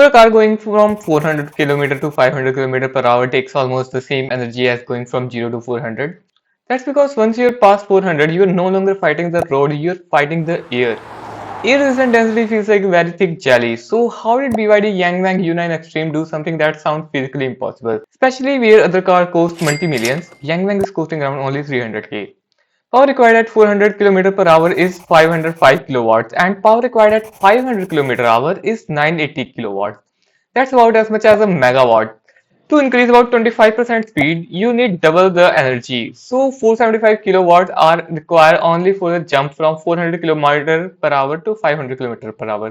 For a car going from 400 km to 500 km per hour takes almost the same energy as going from 0 to 400. That's because once you're past 400, you're no longer fighting the road, you're fighting the air. Air resistant density feels like very thick jelly. So how did BYD Yangwang U9 Extreme do something that sounds physically impossible? Especially where other cars cost multi-millions, Yangwang is costing around only 300k. Power required at 400 km per hour is 505 kilowatts and power required at 500 km hour is 980 kilowatts. That's about as much as a megawatt. To increase about 25% speed, you need double the energy. So 475 kilowatts are required only for the jump from 400 km per hour to 500 km per hour.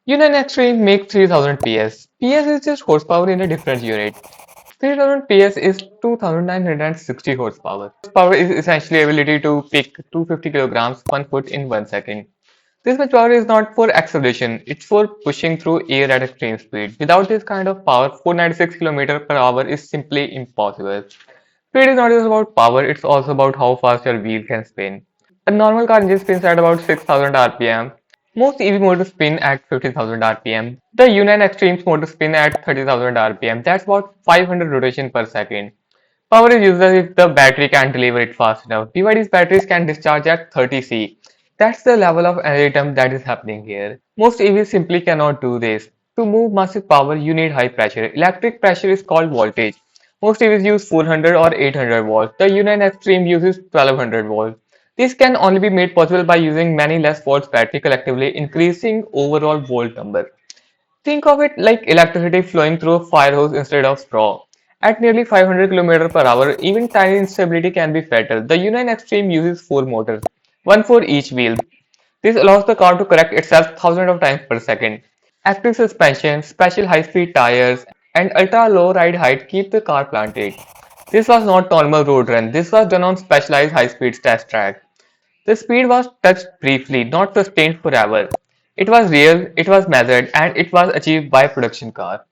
U9 Xtreme makes 3000 PS. PS is just horsepower in a different unit. 3000 PS is 2960 horsepower. Horsepower is essentially ability to pick 250 kilograms 1 foot in 1 second. This much power is not for acceleration, it's for pushing through air at extreme speed. Without this kind of power, 496 km per hour is simply impossible. Speed is not just about power, it's also about how fast your wheel can spin. A normal car engine spins at about 6000 rpm. Most EV motors spin at 15,000 rpm. The U9 Extreme's motor spin at 30,000 rpm. That's about 500 rotations per second. Power is useless if the battery can't deliver it fast enough. BYD's batteries can discharge at 30C. That's the level of energy dump that is happening here. Most EVs simply cannot do this. To move massive power, you need high pressure. Electric pressure is called voltage. Most EVs use 400 or 800 volts. The U9 Extreme uses 1200 volts. This can only be made possible by using many less volts battery collectively, increasing overall volt number. Think of it like electricity flowing through a fire hose instead of straw. At nearly 500 km per hour, even tiny instability can be fatal. The U9 Extreme uses 4 motors, one for each wheel. This allows the car to correct itself thousands of times per second. Active suspension, special high-speed tires, and ultra-low ride height keep the car planted. This was not normal road run, this was done on specialized high-speed test track. The speed was touched briefly, not sustained forever. It was real, it was measured, and it was achieved by a production car.